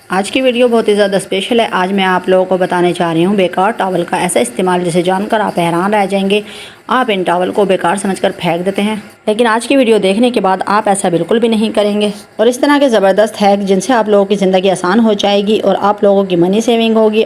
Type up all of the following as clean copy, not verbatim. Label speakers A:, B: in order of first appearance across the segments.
A: आज की वीडियो बहुत ही ज़्यादा स्पेशल है। आज मैं आप लोगों को बताने जा रही हूँ बेकार टॉवल का ऐसा इस्तेमाल जिसे जानकर आप हैरान रह जाएंगे। आप इन टॉवल को बेकार समझकर फेंक देते हैं, लेकिन आज की वीडियो देखने के बाद आप ऐसा बिल्कुल भी नहीं करेंगे और इस तरह के ज़बरदस्त हैक जिनसे आप लोगों की ज़िंदगी आसान हो जाएगी और आप लोगों की मनी सेविंग होगी।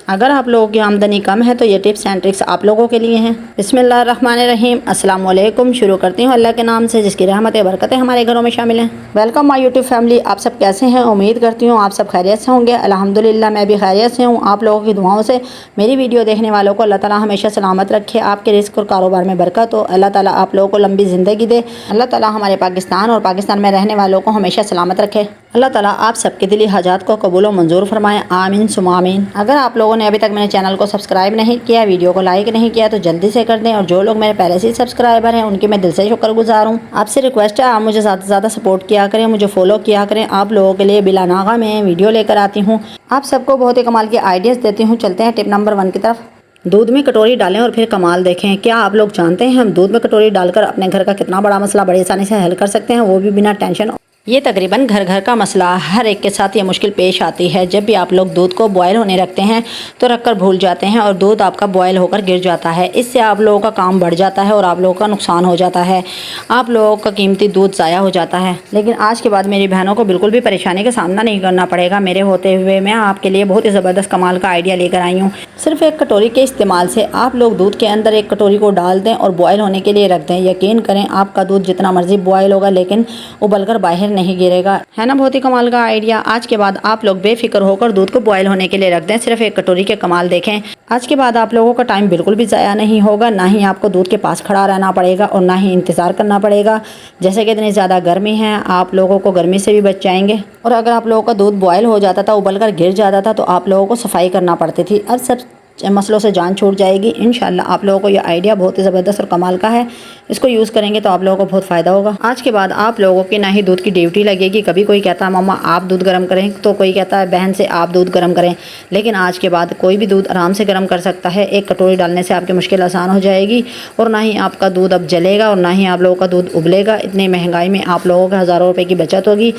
A: अगर आप लोगों की आमदनी कम है तो ये टिप्स एंड ट्रिक्स आप लोगों के लिए हैं। बिस्मिल्लाहिर्रहमानिर्रहीम, अस्सलाम वालेकुम। शुरू करती हूँ अल्लाह के नाम से जिसकी रहमतें बरकतें हमारे घरों में शामिल हैं। Welcome my YouTube family. आप सब कैसे हैं? उम्मीद करती हूँ आप सब खैरियत से होंगे। अल्हम्दुलिल्लाह मैं भी खैरियत से हूँ। आप लोगों की दुआओं से मेरी वीडियो देखने वालों को अल्लाह ताला हमेशा सलामत रखे, आपके रिस्क और कारोबार में बरकत हो। अल्लाह ताला आप लोगों को लंबी ज़िंदगी दे। अल्लाह ताला हमारे पाकिस्तान और पाकिस्तान में रहने वालों को हमेशा सलामत रखे। अल्लाह ताला आप सबके दिली हाजात को कबूल और मंजूर फरमाएं, आमीन सुम्मा आमीन। अगर आप लोगों ने अभी तक मेरे चैनल को सब्सक्राइब नहीं किया, वीडियो को लाइक नहीं किया तो जल्दी से कर दें। और जो लोग मेरे पहले से सब्सक्राइबर हैं उनकी मैं दिल से शुक्रगुजार हूँ। आपसे रिक्वेस्ट है आप मुझे ज़्यादा से ज़्यादा सपोर्ट किया करें, मुझे फॉलो किया करें। आप लोगों के लिए बिला नागा में वीडियो लेकर आती हूँ, आप सबको बहुत ही कमाल के आइडियाज़ देती हूँ। चलते हैं टिप नंबर 1 की तरफ। दूध में कटोरी डालें और फिर कमाल देखें। क्या आप लोग जानते हैं हम दूध में कटोरी डालकर अपने घर का कितना बड़ा मसला बड़ी आसानी से हल कर सकते हैं, वो भी बिना टेंशन। ये तकरीबन घर घर का मसला, हर एक के साथ ये मुश्किल पेश आती है। जब भी आप लोग दूध को बॉयल होने रखते हैं तो रखकर भूल जाते हैं और दूध आपका बॉयल होकर गिर जाता है। इससे आप लोगों का काम बढ़ जाता है और आप लोगों का नुकसान हो जाता है, आप लोगों का कीमती दूध ज़ाया हो जाता है। लेकिन आज के बाद मेरी बहनों को बिल्कुल भी परेशानी का सामना नहीं करना पड़ेगा। मेरे होते हुए मैं आपके लिए बहुत ही ज़बरदस्त कमाल का आइडिया लेकर आई हूँ। सिर्फ एक कटोरी के इस्तेमाल से आप लोग दूध के अंदर एक कटोरी को डाल दें और बॉयल होने के लिए रख दें। यकीन करें आपका दूध जितना मर्जी बॉयल होगा लेकिन उबलकर बाहर नहीं गिरेगा। है ना बहुत ही कमाल का आइडिया। आज के बाद आप लोग बेफिक्र होकर दूध को बॉयल होने के लिए रख दें। सिर्फ एक कटोरी के कमाल देखें। आज के बाद आप लोगों का टाइम बिल्कुल भी ज़ाया नहीं होगा, ना ही आपको दूध के पास खड़ा रहना पड़ेगा और ना ही इंतज़ार करना पड़ेगा। जैसे कि इतनी ज़्यादा गर्मी है, आप लोगों को गर्मी से भी बच जाएंगे। और अगर आप लोगों का दूध बॉयल हो जाता था, उबल कर गिर जाता था, तो आप लोगों को सफाई करना पड़ती थी। अब सब मसलों से जान छूट जाएगी। इंशाल्लाह आप लोगों को ये आइडिया बहुत ही ज़बरदस्त और कमाल का है। इसको यूज़ करेंगे तो आप लोगों को बहुत फ़ायदा होगा। आज के बाद आप लोगों की ना ही दूध की ड्यूटी लगेगी। कभी कोई कहता है मम्मा आप दूध गर्म करें, तो कोई कहता है बहन से आप दूध गर्म करें। लेकिन आज के बाद कोई भी दूध आराम से गर्म कर सकता है। एक कटोरी डालने से आपकी मुश्किल आसान हो जाएगी और ना ही आपका दूध अब जलेगा और ना ही आप लोगों का दूध उबलेगा। इतनी महंगाई में आप लोगों को हज़ारों रुपये की बचत होगी।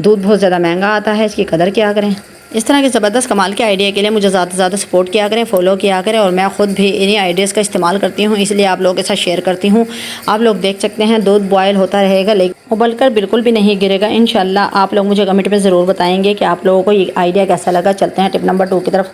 A: दूध बहुत ज़्यादा महंगा आता है, इसकी कदर क्या करें। इस तरह के ज़बरदस्त कमाल के आइडिया के लिए मुझे ज़्यादा से ज़्यादा सपोर्ट किया करें, फॉलो किया करें। और मैं ख़ुद भी इन्हीं आइडियाज़ का इस्तेमाल करती हूँ, इसलिए आप लोगों के साथ शेयर करती हूँ। आप लोग देख सकते हैं दूध बॉयल होता रहेगा लेकिन उबलकर बिल्कुल भी नहीं गिरेगा। इंशाल्लाह आप लोग मुझे कमेंट में ज़रूर बताएंगे कि आप लोगों को ये आइडिया कैसा लगा। चलते हैं टिप नंबर 2 की तरफ।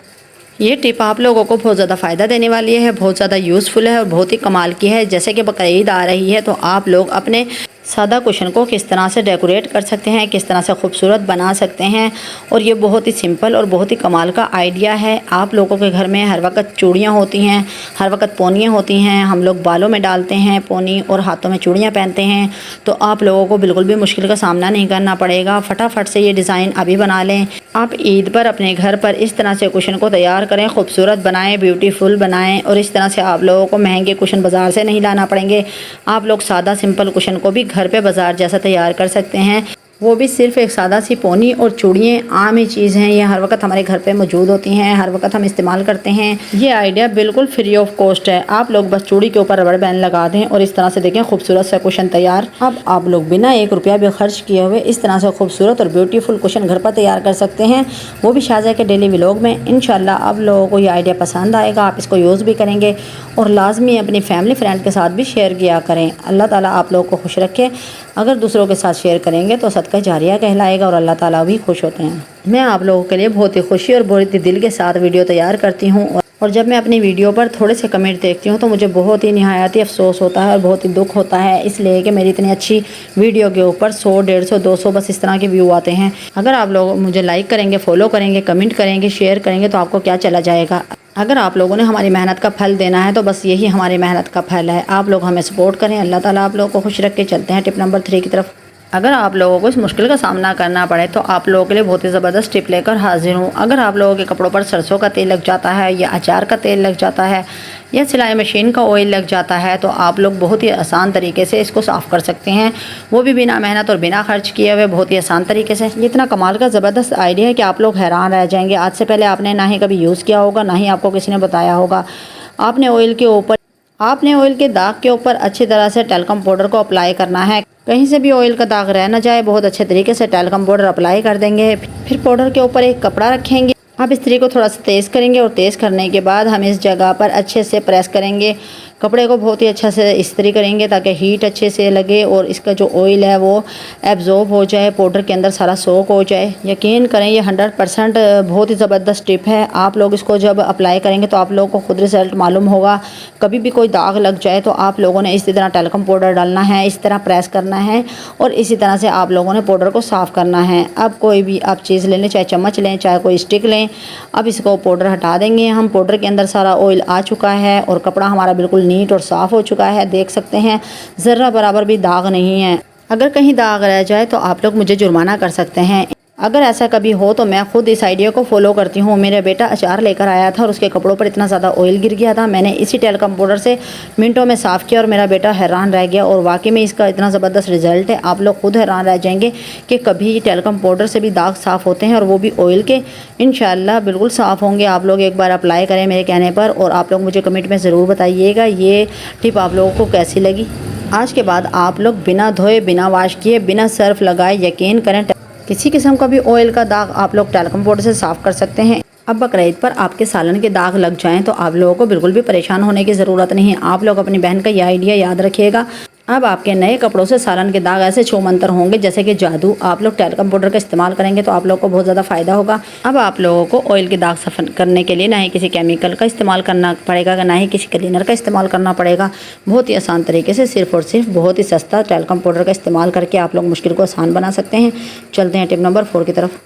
A: ये टिप आप लोगों को बहुत ज़्यादा फ़ायदा देने वाली है, बहुत ज़्यादा यूज़फुल है और बहुत ही कमाल की है। जैसे कि बकरीद आ रही है तो आप लोग अपने सादा कुशन को किस तरह से डेकोरेट कर सकते हैं, किस तरह से खूबसूरत बना सकते हैं। और ये बहुत ही सिंपल और बहुत ही कमाल का आइडिया है। आप लोगों के घर में हर वक्त चूड़ियाँ होती हैं, हर वक्त पोनियाँ होती हैं, हम लोग बालों में डालते हैं पोनी और हाथों में चूड़ियाँ पहनते हैं। तो आप लोगों को बिल्कुल भी मुश्किल का सामना नहीं करना पड़ेगा। फटाफट से ये डिज़ाइन अभी बना लें। आप ईद पर अपने घर पर इस तरह से कुशन को तैयार करें, खूबसूरत बनाएं, ब्यूटीफुल बनाएं। और इस तरह से आप लोगों को महंगे कुशन बाज़ार से नहीं लाना पड़ेंगे। आप लोग सादा सिंपल कुशन को भी घर पे बाज़ार जैसा तैयार कर सकते हैं, वो भी सिर्फ एक सादा सी पोनी और चूड़ियाँ आम ही चीज़ हैं। ये हर वक्त हमारे घर पे मौजूद होती हैं, हर वक्त हम इस्तेमाल करते हैं। ये आइडिया बिल्कुल फ्री ऑफ कॉस्ट है। आप लोग बस चूड़ी के ऊपर रबड़ बैंड लगा दें और इस तरह से देखें खूबसूरत सा कुशन तैयार। अब आप लोग बिना 1 रुपया भी खर्च किए हुए इस तरह से खूबसूरत और ब्यूटीफुल कुशन घर पर तैयार कर सकते हैं, वो भी शाज़ा के डेली व्लॉग में। इंशाल्लाह आप लोगों को ये आइडिया पसंद आएगा, आप इसको यूज़ भी करेंगे और लाजमी अपनी फैमिली फ्रेंड के साथ भी शेयर किया करें। अल्लाह ताला आप लोगों को खुश रखे। अगर दूसरों के साथ शेयर करेंगे तो सदका जारिया कहलाएगा और अल्लाह ताला भी खुश होते हैं। मैं आप लोगों के लिए बहुत ही खुशी और बहुत ही दिल के साथ वीडियो तैयार करती हूँ और जब मैं अपनी वीडियो पर थोड़े से कमेंट देखती हूँ तो मुझे बहुत ही निहायती अफसोस होता है और बहुत ही दुख होता है, इसलिए कि मेरी इतनी अच्छी वीडियो के ऊपर 100, 150, 200 बस इस तरह के व्यू आते हैं। अगर आप लोग मुझे लाइक करेंगे, फॉलो करेंगे, कमेंट करेंगे, शेयर करेंगे तो आपको क्या चला जाएगा। अगर आप लोगों ने हमारी मेहनत का फल देना है तो बस यही हमारी मेहनत का फल है। आप लोग हमें सपोर्ट करें। अल्लाह ताला आप लोगों को खुश रख के। चलते हैं टिप नंबर 3 की तरफ। अगर आप लोगों को इस मुश्किल का सामना करना पड़े तो आप लोगों के लिए बहुत ही ज़बरदस्त टिप लेकर हाजिर हूँ। अगर आप लोगों के कपड़ों पर सरसों का तेल लग जाता है या अचार का तेल लग जाता है या सिलाई मशीन का ऑयल लग जाता है तो आप लोग बहुत ही आसान तरीके से इसको साफ़ कर सकते हैं, वो भी बिना मेहनत और बिना खर्च किए हुए बहुत ही आसान तरीके से। ये इतना कमाल का ज़बरदस्त आइडिया है कि आप लोग हैरान रह जाएंगे। आज से पहले आपने ना ही कभी यूज़ किया होगा, ना ही आपको किसी ने बताया होगा। आपने ऑयल के दाग के ऊपर अच्छी तरह से टेल्कम पाउडर को अप्लाई करना है। कहीं से भी ऑयल का दाग रह ना जाए, बहुत अच्छे तरीके से टैल्कम पाउडर अप्लाई कर देंगे। फिर पाउडर के ऊपर एक कपड़ा रखेंगे। आप इस्त्री को थोड़ा सा तेज़ करेंगे और तेज़ करने के बाद हम इस जगह पर अच्छे से प्रेस करेंगे। कपड़े को बहुत ही अच्छा से इस्त्री करेंगे ताकि हीट अच्छे से लगे और इसका जो ऑयल है वो एब्जॉर्ब हो जाए, पाउडर के अंदर सारा सोक हो जाए। यकीन करें ये 100% बहुत ही ज़बरदस्त टिप है। आप लोग इसको जब अप्लाई करेंगे तो आप लोगों को खुद रिजल्ट मालूम होगा। कभी भी कोई दाग लग जाए तो आप लोगों ने इसी तरह टैल्कम पाउडर डालना है, इस तरह प्रेस करना है और इसी तरह से आप लोगों ने पाउडर को साफ़ करना है। अब कोई भी आप चीज़ ले लें, चाहे चम्मच लें, चाहे कोई स्टिक लें। अब इसको पाउडर हटा देंगे हम। पाउडर के अंदर सारा ऑयल आ चुका है और कपड़ा हमारा बिल्कुल नीट और साफ़ हो चुका है। देख सकते हैं ज़रा बराबर भी दाग नहीं है। अगर कहीं दाग रह जाए तो आप लोग मुझे जुर्माना कर सकते हैं। अगर ऐसा कभी हो तो मैं खुद इस आइडिया को फॉलो करती हूँ। मेरा बेटा अचार लेकर आया था और उसके कपड़ों पर इतना ज़्यादा ऑयल गिर गया था। मैंने इसी टैल्कम पाउडर से मिनटों में साफ़ किया और मेरा बेटा हैरान रह गया और वाकई में इसका इतना ज़बरदस्त रिजल्ट है। आप लोग खुद हैरान रह जाएंगे कि कभी टैल्कम पाउडर से भी दाग साफ़ होते हैं और वो भी ऑयल के। इंशाल्लाह बिल्कुल साफ़ होंगे। आप लोग एक बार अप्लाई करें मेरे कहने पर और आप लोग मुझे कमेंट में ज़रूर बताइएगा ये टिप आप लोगों को कैसी लगी। आज के बाद आप लोग बिना धोए, बिना वाश किए, बिना सर्फ लगाए यकीन करें किसी किस्म का भी ऑयल का दाग आप लोग टैल्कम पाउडर से साफ़ कर सकते हैं। अब बकरीद पर आपके सालन के दाग लग जाएं तो आप लोगों को बिल्कुल भी परेशान होने की ज़रूरत नहीं है। आप लोग अपनी बहन का यह आइडिया याद रखिएगा। अब आपके नए कपड़ों से सालन के दाग ऐसे छूमंतर होंगे जैसे कि जादू। आप लोग टैल्कम पाउडर का इस्तेमाल करेंगे तो आप लोग को बहुत ज़्यादा फ़ायदा होगा। अब आप लोगों को ऑयल के दाग साफ करने के लिए ना ही किसी केमिकल का इस्तेमाल करना पड़ेगा, ना ही किसी क्लीनर का इस्तेमाल करना पड़ेगा। बहुत ही आसान तरीके से सिर्फ और सिर्फ बहुत ही सस्ता टैल्कम पाउडर का इस्तेमाल करके आप लोग मुश्किल को आसान बना सकते हैं। चलते हैं टिप नंबर 4 की तरफ।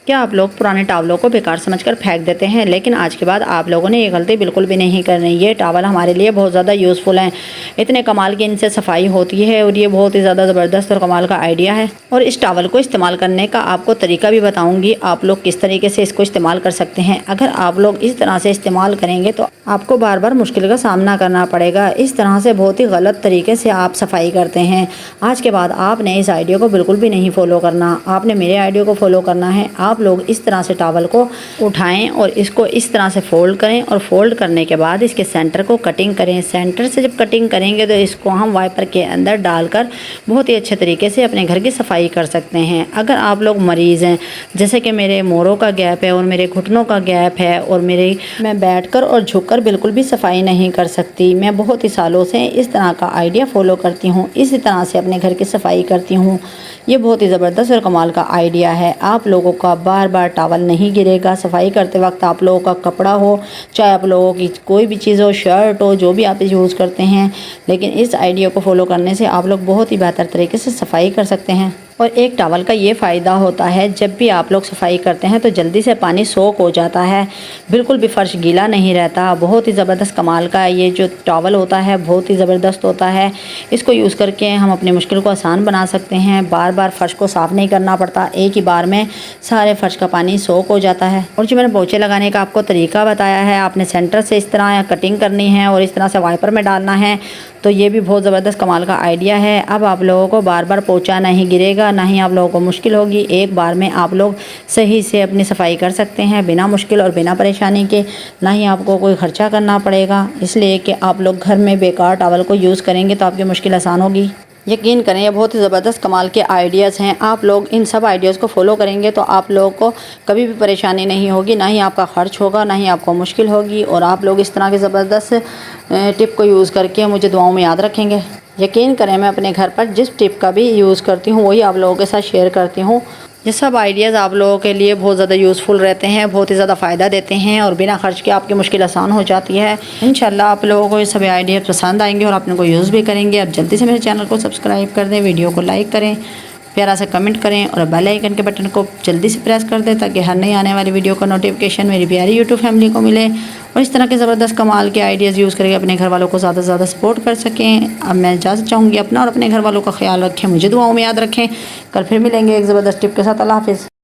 A: क्या आप लोग पुराने टावलों को बेकार समझकर फेंक देते हैं? लेकिन आज के बाद आप लोगों ने ये गलती बिल्कुल भी नहीं करनी। ये टावल हमारे लिए बहुत ज़्यादा यूज़फुल हैं। इतने कमाल की इनसे सफाई होती है और ये बहुत ही ज़्यादा ज़बरदस्त और कमाल का आइडिया है। और इस टावल को इस्तेमाल करने का आपको तरीका भी बताऊँगी, आप लोग किस तरीके से इसको इस्तेमाल कर सकते हैं। अगर आप लोग इस तरह से इस्तेमाल करेंगे तो आपको बार बार मुश्किल का सामना करना पड़ेगा। इस तरह से बहुत ही गलत तरीके से आप सफाई करते हैं। आज के बाद आपने इस आइडिया को बिल्कुल भी नहीं फॉलो करना, आपने मेरे आइडिया को फॉलो करना है। आप लोग इस तरह से टॉवल को उठाएं और इसको इस तरह से फोल्ड करें और फोल्ड करने के बाद इसके सेंटर को कटिंग करें। सेंटर से जब कटिंग करेंगे तो इसको हम वाइपर के अंदर डालकर बहुत ही अच्छे तरीके से अपने घर की सफाई कर सकते हैं। अगर आप लोग मरीज़ हैं, जैसे कि मेरे मोरों का गैप है और मेरे घुटनों का गैप है और मैं बैठकर और झुककर बिल्कुल भी सफाई नहीं कर सकती, मैं बहुत ही सालों से इस तरह का आइडिया फॉलो करती हूँ, इसी तरह से अपने घर की सफाई करती हूँ। ये बहुत ही ज़बरदस्त और कमाल का आइडिया है। आप लोगों का बार बार टॉवल नहीं गिरेगा सफाई करते वक्त। आप लोगों का कपड़ा हो, चाहे आप लोगों की कोई भी चीज़ हो, शर्ट हो, जो भी आप यूज़ करते हैं, लेकिन इस आइडिया को फॉलो करने से आप लोग बहुत ही बेहतर तरीके से सफाई कर सकते हैं। और एक टॉवल का ये फ़ायदा होता है, जब भी आप लोग सफाई करते हैं तो जल्दी से पानी सोख हो जाता है, बिल्कुल भी फ़र्श गीला नहीं रहता। बहुत ही ज़बरदस्त कमाल का ये जो टॉवल होता है बहुत ही ज़बरदस्त होता है। इसको यूज़ करके हम अपनी मुश्किल को आसान बना सकते हैं। बार बार फ़र्श को साफ़ नहीं करना पड़ता, एक ही बार में सारे फ़र्श का पानी सोख हो जाता है। और जो मैंने पोंछे लगाने का आपको तरीका बताया है, आपने सेंटर से इस तरह कटिंग करनी है और इस तरह से वाइपर में डालना है, तो ये भी बहुत ज़बरदस्त कमाल का आइडिया है। अब आप लोगों को बार बार पोंछा नहीं गिरेगा, ना ही आप लोगों को मुश्किल होगी। एक बार में आप लोग सही से अपनी सफाई कर सकते हैं बिना मुश्किल और बिना परेशानी के, ना ही आपको कोई ख़र्चा करना पड़ेगा। इसलिए कि आप लोग घर में बेकार टॉवल को यूज़ करेंगे तो आपकी मुश्किल आसान होगी। यकीन करें ये बहुत ही ज़बरदस्त कमाल के आइडियाज़ हैं। आप लोग इन सब आइडियाज़ को फॉलो करेंगे तो आप लोगों को कभी भी परेशानी नहीं होगी, ना ही आपका ख़र्च होगा, ना ही आपको मुश्किल होगी। और आप लोग इस तरह के ज़बरदस्त टिप को यूज़ करके मुझे दुआओं में याद रखेंगे। यकीन करें मैं अपने घर पर जिस टिप का भी यूज़ करती हूँ वही आप लोगों के साथ शेयर करती हूँ। ये सब आइडियाज़ आप लोगों के लिए बहुत ज़्यादा यूज़फुल रहते हैं, बहुत ही ज़्यादा फ़ायदा देते हैं और बिना खर्च के आपकी मुश्किल आसान हो जाती है। इंशाल्लाह आप लोगों को ये सभी आइडिया पसंद आएंगे और आप इनको यूज़ भी करेंगे। अब जल्दी से मेरे चैनल को सब्सक्राइब कर दें, वीडियो को लाइक करें, प्यारा सा कमेंट करें और बेल आइकन के बटन को जल्दी से प्रेस कर दें ताकि हर नई आने वाली वीडियो का नोटिफिकेशन मेरी प्यारी यूट्यूब फैमिली को मिले और इस तरह के ज़बरदस्त कमाल के आइडियाज़ यूज़ करके अपने घर वालों को ज़्यादा से ज़्यादा सपोर्ट कर सकें। अब मैं इजाज़त चाहूँगी, अपना और अपने घर वालों का ख्याल रखें, मुझे दुआओं में याद रखें। कल फिर मिलेंगे एक ज़बरदस्त टिप के साथ। अल्लाह हाफ़िज़।